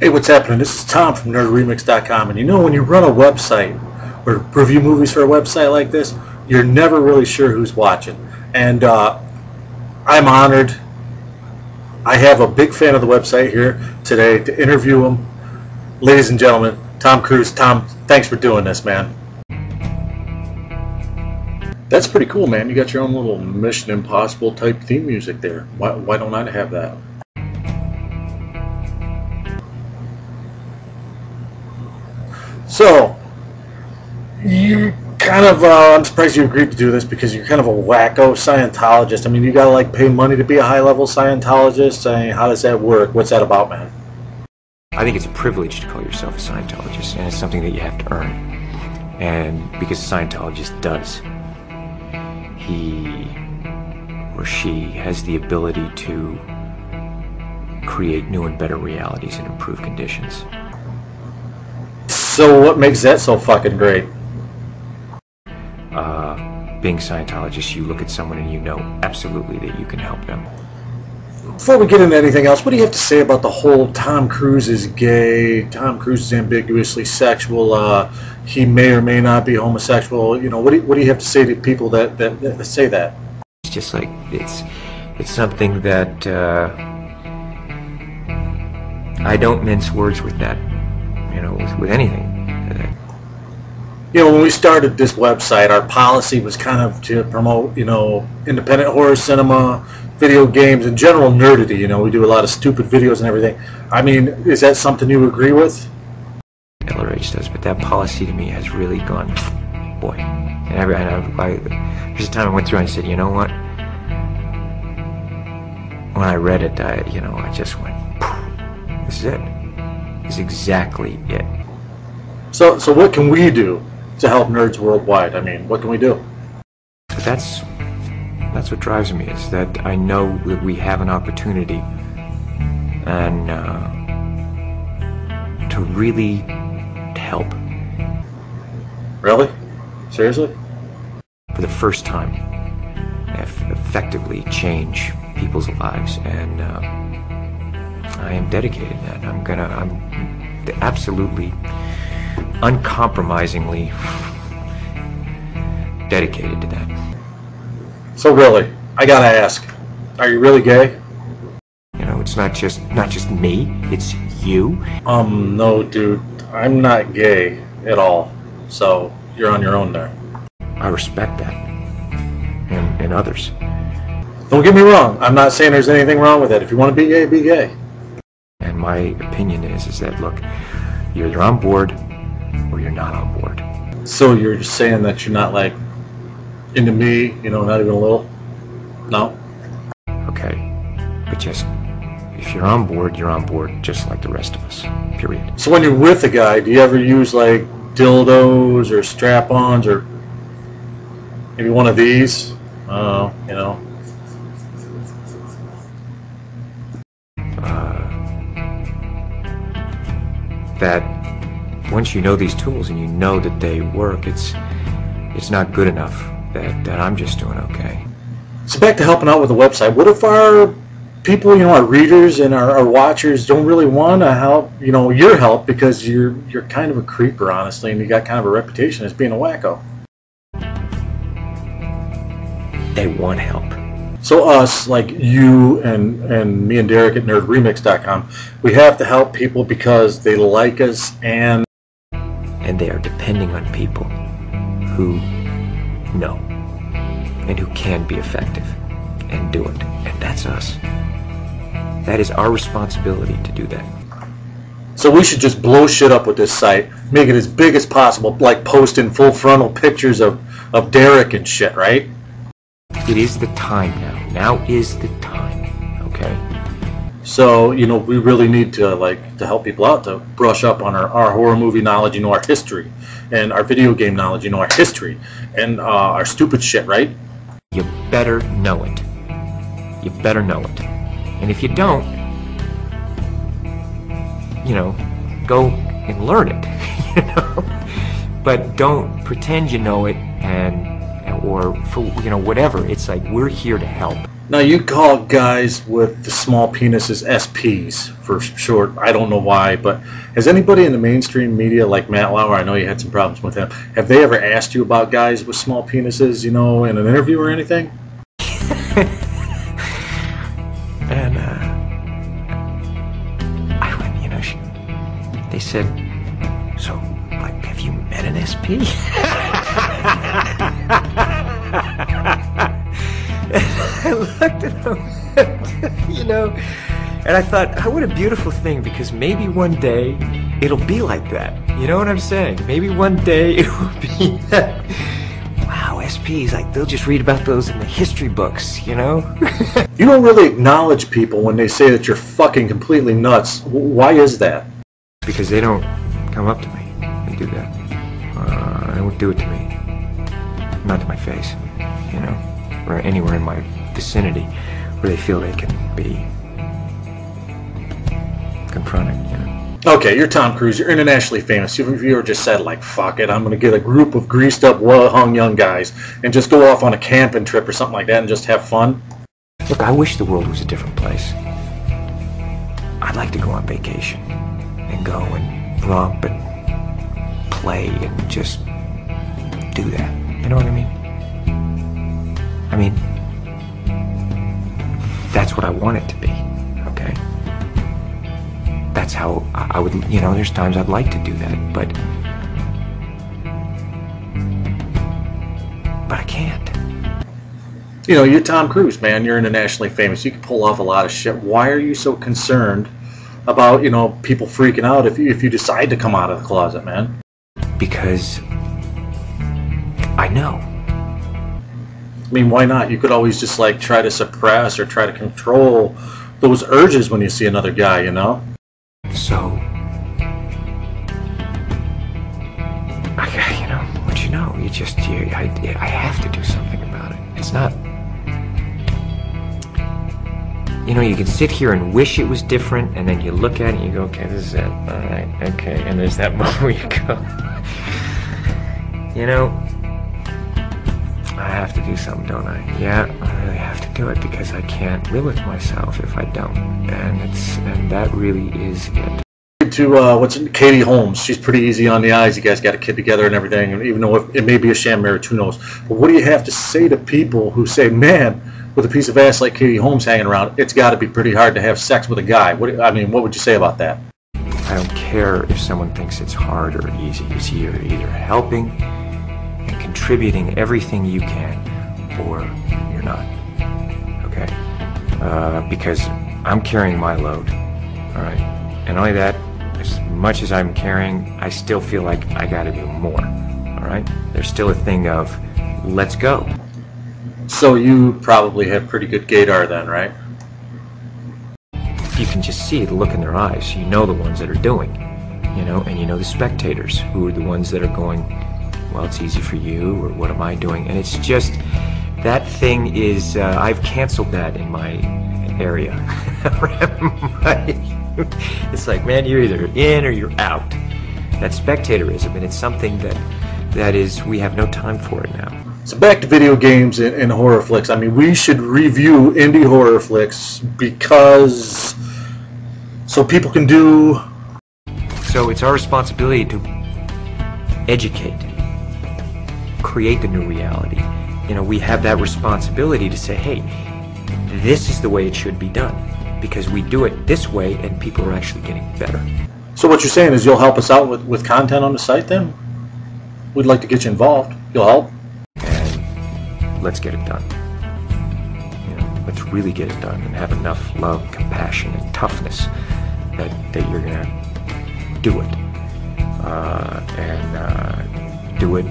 Hey, what's happening? This is Tom from NerdRemix.com, and you know when you run a website or review movies for a website like this, you're never really sure who's watching. And I'm honored. I have a big fan of the website here today to interview him. Ladies and gentlemen, Tom Cruise. Tom, thanks for doing this, man. That's pretty cool, man. You got your own little Mission Impossible type theme music there. Why don't I have that? So, you kind of, I'm surprised you agreed to do this because you're kind of a wacko Scientologist. I mean, you gotta like pay money to be a high-level Scientologist. I mean, how does that work? What's that about, man? I think it's a privilege to call yourself a Scientologist, and it's something that you have to earn. And because a Scientologist does, he or she has the ability to create new and better realities and improve conditions. So what makes that so fucking great? Being a Scientologist, you look at someone and you know absolutely that you can help them. Before we get into anything else, what do you have to say about the whole Tom Cruise is gay, Tom Cruise is ambiguously sexual, he may or may not be homosexual? You know, what do you have to say to people that say that? It's just like, it's something that I don't mince words with that, you know, with anything. You know, when we started this website, our policy was kind of to promote, you know, independent horror cinema, video games, and general nerdity. You know, we do a lot of stupid videos and everything. I mean, is that something you agree with? LRH does, but that policy to me has really gone, boy. And there's a time I went through and I said, you know what? When I read it, I just went, this is it. This is exactly it. So what can we do to help nerds worldwide? I mean, what can we do? But that's what drives me, is that I know that we have an opportunity and to really help. Really? Seriously? For the first time, effectively change people's lives, and I am dedicated to that. I'm absolutely, uncompromisingly dedicated to that. So really, I gotta ask, are you really gay? You know, it's not just me, it's you. No, dude, I'm not gay at all. So you're on your own there. I respect that, and others. Don't get me wrong. I'm not saying there's anything wrong with it. If you want to be gay, be gay. And my opinion is that, look, you're either on board or you're not on board. So you're just saying that you're not like into me, you know, not even a little? No? Okay, but just, if you're on board, you're on board just like the rest of us, period. So when you're with a guy, do you ever use like dildos or strap-ons or maybe one of these? You know. That once you know these tools and you know that they work, it's not good enough that I'm just doing okay. So back to helping out with the website. What if our people, you know, our readers and our watchers don't really want to help, you know, your help because you're kind of a creeper, honestly, and you got kind of a reputation as being a wacko? They want help. So us, like you and me and Derek at NerdRemix.com, we have to help people because they like us and they are depending on people who know and who can be effective and do it. And that's us. That is our responsibility to do that. So we should just blow shit up with this site, make it as big as possible, like posting full frontal pictures of Derek and shit, right? It is the time now. Now is the time, okay? So, you know, we really need to help people out, to brush up on our horror movie knowledge, you know, our history, and our video game knowledge, you know, our history, and our stupid shit, right? You better know it. You better know it. And if you don't, you know, go and learn it, you know? But don't pretend you know it or for, you know, whatever. It's like, we're here to help. Now you call guys with the small penises SPs for short. I don't know why, but has anybody in the mainstream media, like Matt Lauer, I know you had some problems with him, have they ever asked you about guys with small penises, you know, in an interview or anything? And I went, you know, they said, so, like, have you met an SP? I looked at them, you know, and I thought, oh, what a beautiful thing, because maybe one day it'll be like that. You know what I'm saying? Maybe one day it will be that. Wow, SPs, like, they'll just read about those in the history books, you know? You don't really acknowledge people when they say that you're fucking completely nuts. Why is that? Because they don't come up to me and do that. They won't do it to me. Not to my face, you know? Or anywhere in my vicinity where they feel they can be confronted, you know. Okay, you're Tom Cruise. You're internationally famous. If you ever just said, like, fuck it, I'm going to get a group of greased up, well-hung young guys and just go off on a camping trip or something like that and just have fun? Look, I wish the world was a different place. I'd like to go on vacation and go and romp and play and just do that. You know what I mean? I mean, that's what I want it to be, okay? That's how I would, you know, there's times I'd like to do that, but I can't. You know, you're Tom Cruise, man. You're internationally famous. You can pull off a lot of shit. Why are you so concerned about, you know, people freaking out if you decide to come out of the closet, man? Because I know. I mean, why not? You could always just, like, try to suppress or try to control those urges when you see another guy, you know? So, you know, what you know, you just, I have to do something about it. It's not, you know, you can sit here and wish it was different, and then you look at it and you go, okay, this is it, all right, okay, and there's that moment where you go, you know, I have to do something, don't I? Yeah, I really have to do it because I can't live with myself if I don't, and that really is it. To Katie Holmes. She's pretty easy on the eyes. You guys got a kid together and everything, and even though it may be a sham marriage, who knows? But what do you have to say to people who say, man, with a piece of ass like Katie Holmes hanging around, it's got to be pretty hard to have sex with a guy? What would you say about that? I don't care if someone thinks it's hard or easy. It's either helping and contributing everything you can, or you're not. Okay? Because I'm carrying my load. All right? And only that, as much as I'm carrying, I still feel like I gotta do more. All right? There's still a thing of, let's go. So you probably have pretty good gaydar then, right? You can just see the look in their eyes. You know the ones that are doing, you know, and you know the spectators who are the ones that are going, well, it's easy for you, or what am I doing? And it's just, that thing is, I've canceled that in my area. It's like, man, you're either in or you're out. That's spectatorism, and it's something that is, we have no time for it now. So back to video games and horror flicks. I mean, we should review indie horror flicks because so people can do. So it's our responsibility to educate, create the new reality. You know, we have that responsibility to say, hey, this is the way it should be done, because we do it this way and people are actually getting better. So what you're saying is you'll help us out with content on the site then? We'd like to get you involved. You'll help? And let's get it done. You know, let's really get it done and have enough love, compassion, and toughness that you're going to do it. And do it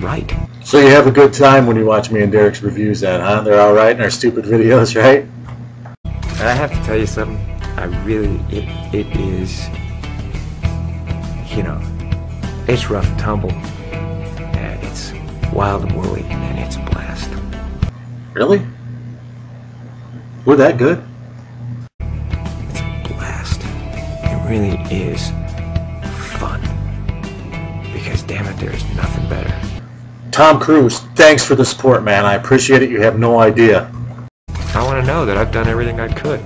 right. So you have a good time when you watch me and Derek's reviews then, huh? They're all right in our stupid videos, right? And I have to tell you something. I really, it is, you know, it's rough and tumble, and it's wild and woolly, and it's a blast. Really? We're that good? It's a blast. It really is fun. Because damn it, there's nothing better. Tom Cruise, thanks for the support, man. I appreciate it. You have no idea. want to know that I've done everything I could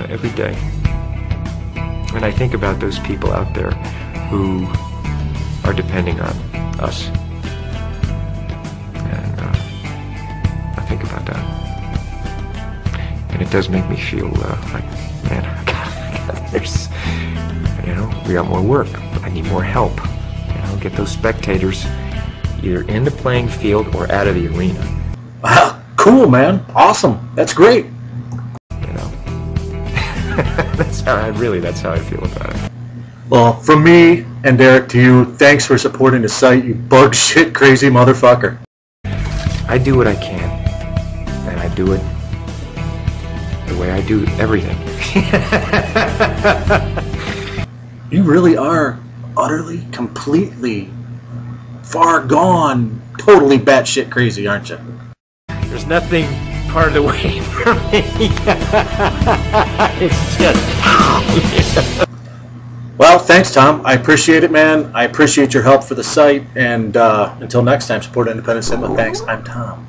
every day. And I think about those people out there who are depending on us. And I think about that. And it does make me feel like, man, there's, we got more work. I need more help. Get those spectators either in the playing field or out of the arena. Wow, cool, man. Awesome. That's great. That's how I feel about it. Well, from me and Derek to you, thanks for supporting the site, you bug shit crazy motherfucker. I do what I can, and I do it the way I do everything. You really are utterly, completely, far gone, totally batshit crazy, aren't you? There's nothing part of the way for me. It's just... Well, thanks, Tom. I appreciate it, man. I appreciate your help for the site. And until next time, support independent cinema. Thanks. I'm Tom.